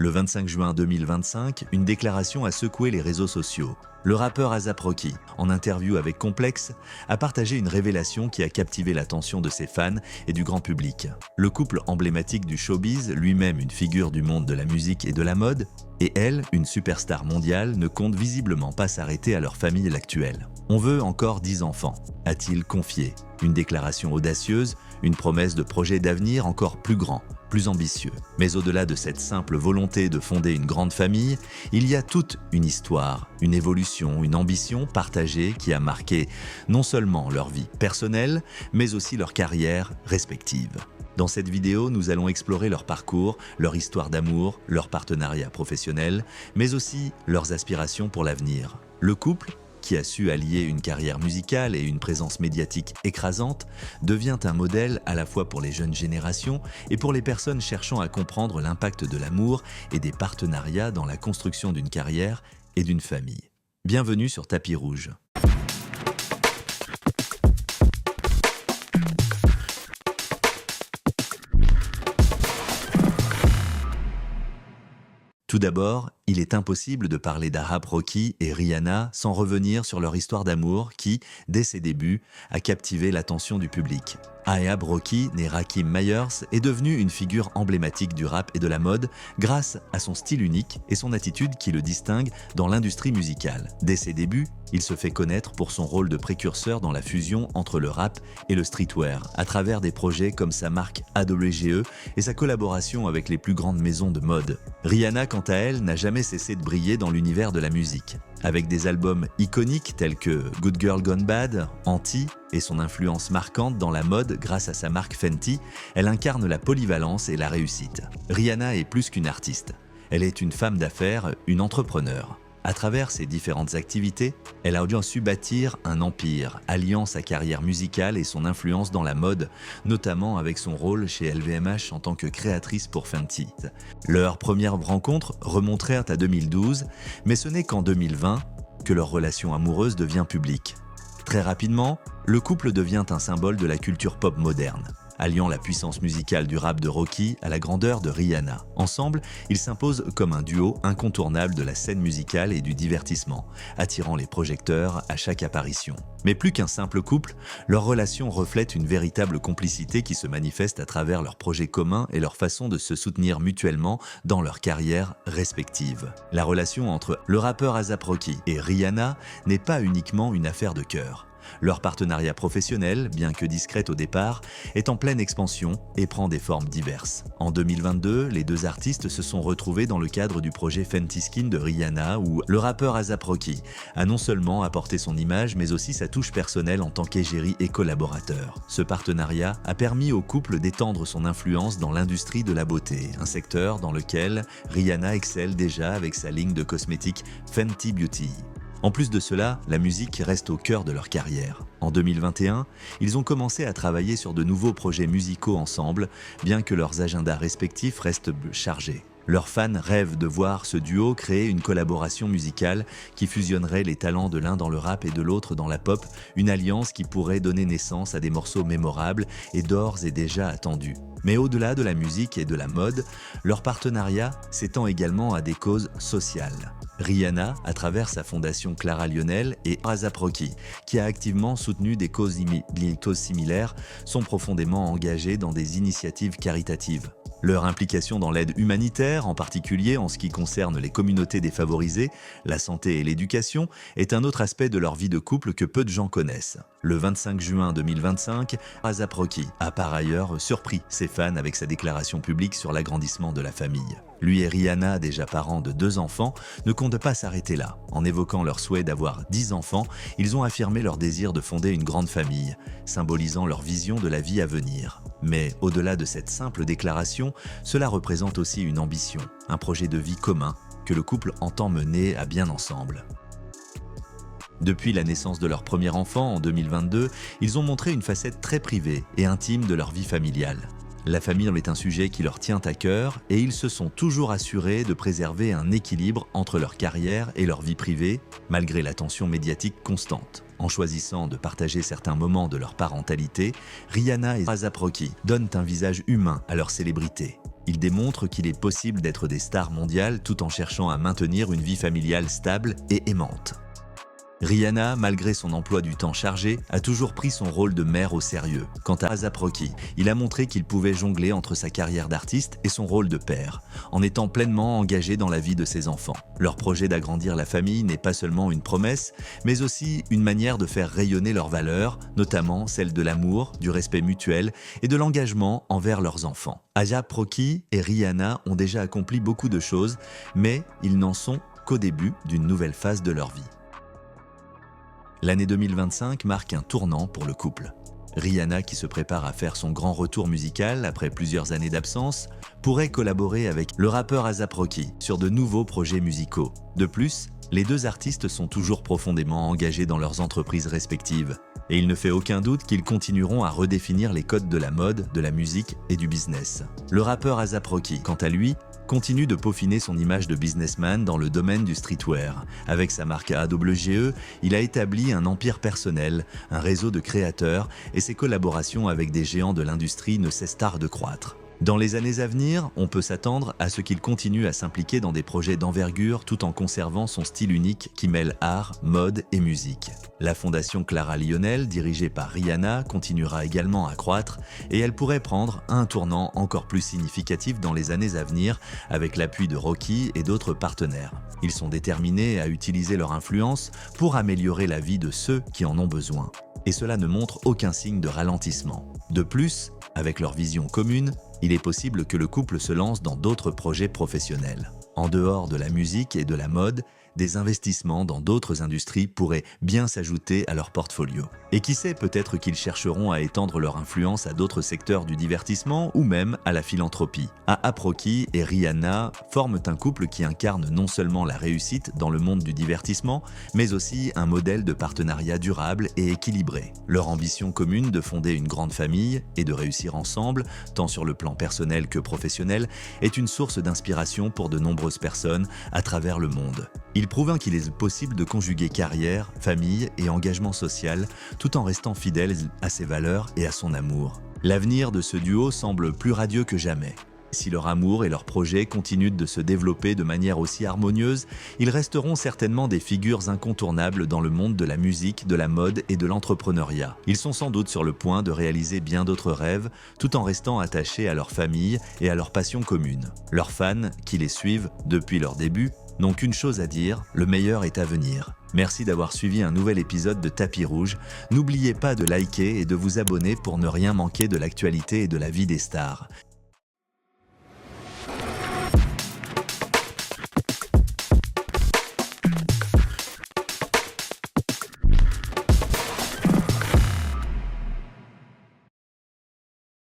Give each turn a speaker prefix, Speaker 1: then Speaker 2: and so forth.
Speaker 1: Le 25 juin 2025, une déclaration a secoué les réseaux sociaux. Le rappeur A$AP Rocky, en interview avec Complex, a partagé une révélation qui a captivé l'attention de ses fans et du grand public. Le couple emblématique du showbiz, lui-même une figure du monde de la musique et de la mode, et elle, une superstar mondiale, ne compte visiblement pas s'arrêter à leur famille actuelle. On veut encore 10 enfants, a-t-il confié. Une déclaration audacieuse, une promesse de projet d'avenir encore plus grand, plus ambitieux. Mais au-delà de cette simple volonté de fonder une grande famille, il y a toute une histoire, une évolution, une ambition partagée qui a marqué non seulement leur vie personnelle, mais aussi leur carrière respective. Dans cette vidéo, nous allons explorer leur parcours, leur histoire d'amour, leur partenariat professionnel, mais aussi leurs aspirations pour l'avenir. Le couple, qui a su allier une carrière musicale et une présence médiatique écrasante, devient un modèle à la fois pour les jeunes générations et pour les personnes cherchant à comprendre l'impact de l'amour et des partenariats dans la construction d'une carrière et d'une famille. Bienvenue sur Tapis Rouge. Tout d'abord, il est impossible de parler d'A$AP Rocky et Rihanna sans revenir sur leur histoire d'amour qui, dès ses débuts, a captivé l'attention du public. A$AP Rocky, né Rakim Mayers, est devenu une figure emblématique du rap et de la mode grâce à son style unique et son attitude qui le distingue dans l'industrie musicale. Dès ses débuts, il se fait connaître pour son rôle de précurseur dans la fusion entre le rap et le streetwear, à travers des projets comme sa marque AWGE et sa collaboration avec les plus grandes maisons de mode. Rihanna, quant à elle, n'a jamais cessé de briller dans l'univers de la musique. Avec des albums iconiques tels que Good Girl Gone Bad, Anti et son influence marquante dans la mode grâce à sa marque Fenty, elle incarne la polyvalence et la réussite. Rihanna est plus qu'une artiste. Elle est une femme d'affaires, une entrepreneure. À travers ses différentes activités, elle a bien su bâtir un empire, alliant sa carrière musicale et son influence dans la mode, notamment avec son rôle chez LVMH en tant que créatrice pour Fenty. Leurs premières rencontres remontèrent à 2012, mais ce n'est qu'en 2020 que leur relation amoureuse devient publique. Très rapidement, le couple devient un symbole de la culture pop moderne, alliant la puissance musicale du rap de Rocky à la grandeur de Rihanna. Ensemble, ils s'imposent comme un duo incontournable de la scène musicale et du divertissement, attirant les projecteurs à chaque apparition. Mais plus qu'un simple couple, leur relation reflète une véritable complicité qui se manifeste à travers leurs projets communs et leur façon de se soutenir mutuellement dans leurs carrières respectives. La relation entre le rappeur A$AP Rocky et Rihanna n'est pas uniquement une affaire de cœur. Leur partenariat professionnel, bien que discret au départ, est en pleine expansion et prend des formes diverses. En 2022, les deux artistes se sont retrouvés dans le cadre du projet Fenty Skin de Rihanna où le rappeur A$AP Rocky a non seulement apporté son image mais aussi sa touche personnelle en tant qu'égérie et collaborateur. Ce partenariat a permis au couple d'étendre son influence dans l'industrie de la beauté, un secteur dans lequel Rihanna excelle déjà avec sa ligne de cosmétiques Fenty Beauty. En plus de cela, la musique reste au cœur de leur carrière. En 2021, ils ont commencé à travailler sur de nouveaux projets musicaux ensemble, bien que leurs agendas respectifs restent chargés. Leurs fans rêvent de voir ce duo créer une collaboration musicale qui fusionnerait les talents de l'un dans le rap et de l'autre dans la pop, une alliance qui pourrait donner naissance à des morceaux mémorables et d'ores et déjà attendus. Mais au-delà de la musique et de la mode, leur partenariat s'étend également à des causes sociales. Rihanna, à travers sa fondation Clara Lionel, et A$AP Rocky, qui a activement soutenu des causes similaires, sont profondément engagés dans des initiatives caritatives. Leur implication dans l'aide humanitaire, en particulier en ce qui concerne les communautés défavorisées, la santé et l'éducation, est un autre aspect de leur vie de couple que peu de gens connaissent. Le 25 juin 2025, A$AP Rocky a par ailleurs surpris ses fans avec sa déclaration publique sur l'agrandissement de la famille. Lui et Rihanna, déjà parents de 2 enfants, ne comptent pas s'arrêter là. En évoquant leur souhait d'avoir 10 enfants, ils ont affirmé leur désir de fonder une grande famille, symbolisant leur vision de la vie à venir. Mais au-delà de cette simple déclaration, cela représente aussi une ambition, un projet de vie commun que le couple entend mener à bien ensemble. Depuis la naissance de leur premier enfant en 2022, ils ont montré une facette très privée et intime de leur vie familiale. La famille est un sujet qui leur tient à cœur et ils se sont toujours assurés de préserver un équilibre entre leur carrière et leur vie privée, malgré l'attention médiatique constante. En choisissant de partager certains moments de leur parentalité, Rihanna et A$AP Rocky donnent un visage humain à leur célébrité. Ils démontrent qu'il est possible d'être des stars mondiales tout en cherchant à maintenir une vie familiale stable et aimante. Rihanna, malgré son emploi du temps chargé, a toujours pris son rôle de mère au sérieux. Quant à A$AP Rocky, il a montré qu'il pouvait jongler entre sa carrière d'artiste et son rôle de père, en étant pleinement engagé dans la vie de ses enfants. Leur projet d'agrandir la famille n'est pas seulement une promesse, mais aussi une manière de faire rayonner leurs valeurs, notamment celle de l'amour, du respect mutuel et de l'engagement envers leurs enfants. A$AP Rocky et Rihanna ont déjà accompli beaucoup de choses, mais ils n'en sont qu'au début d'une nouvelle phase de leur vie. L'année 2025 marque un tournant pour le couple. Rihanna, qui se prépare à faire son grand retour musical après plusieurs années d'absence, pourrait collaborer avec le rappeur A$AP Rocky sur de nouveaux projets musicaux. De plus, les deux artistes sont toujours profondément engagés dans leurs entreprises respectives. Et il ne fait aucun doute qu'ils continueront à redéfinir les codes de la mode, de la musique et du business. Le rappeur A$AP Rocky, quant à lui, continue de peaufiner son image de businessman dans le domaine du streetwear. Avec sa marque AWGE, il a établi un empire personnel, un réseau de créateurs et ses collaborations avec des géants de l'industrie ne cessent tard de croître. Dans les années à venir, on peut s'attendre à ce qu'il continue à s'impliquer dans des projets d'envergure tout en conservant son style unique qui mêle art, mode et musique. La fondation Clara Lionel, dirigée par Rihanna, continuera également à croître et elle pourrait prendre un tournant encore plus significatif dans les années à venir avec l'appui de Rocky et d'autres partenaires. Ils sont déterminés à utiliser leur influence pour améliorer la vie de ceux qui en ont besoin. Et cela ne montre aucun signe de ralentissement. De plus, avec leur vision commune, il est possible que le couple se lance dans d'autres projets professionnels. En dehors de la musique et de la mode, des investissements dans d'autres industries pourraient bien s'ajouter à leur portfolio. Et qui sait, peut-être qu'ils chercheront à étendre leur influence à d'autres secteurs du divertissement ou même à la philanthropie. A$AP Rocky et Rihanna forment un couple qui incarne non seulement la réussite dans le monde du divertissement, mais aussi un modèle de partenariat durable et équilibré. Leur ambition commune de fonder une grande famille et de réussir ensemble, tant sur le plan personnel que professionnel, est une source d'inspiration pour de nombreuses personnes à travers le monde. Il prouve qu'il est possible de conjuguer carrière, famille et engagement social tout en restant fidèle à ses valeurs et à son amour. L'avenir de ce duo semble plus radieux que jamais. Si leur amour et leurs projets continuent de se développer de manière aussi harmonieuse, ils resteront certainement des figures incontournables dans le monde de la musique, de la mode et de l'entrepreneuriat. Ils sont sans doute sur le point de réaliser bien d'autres rêves, tout en restant attachés à leur famille et à leurs passions communes. Leurs fans, qui les suivent depuis leur début, n'ont qu'une chose à dire, le meilleur est à venir. Merci d'avoir suivi un nouvel épisode de Tapis Rouge. N'oubliez pas de liker et de vous abonner pour ne rien manquer de l'actualité et de la vie des stars.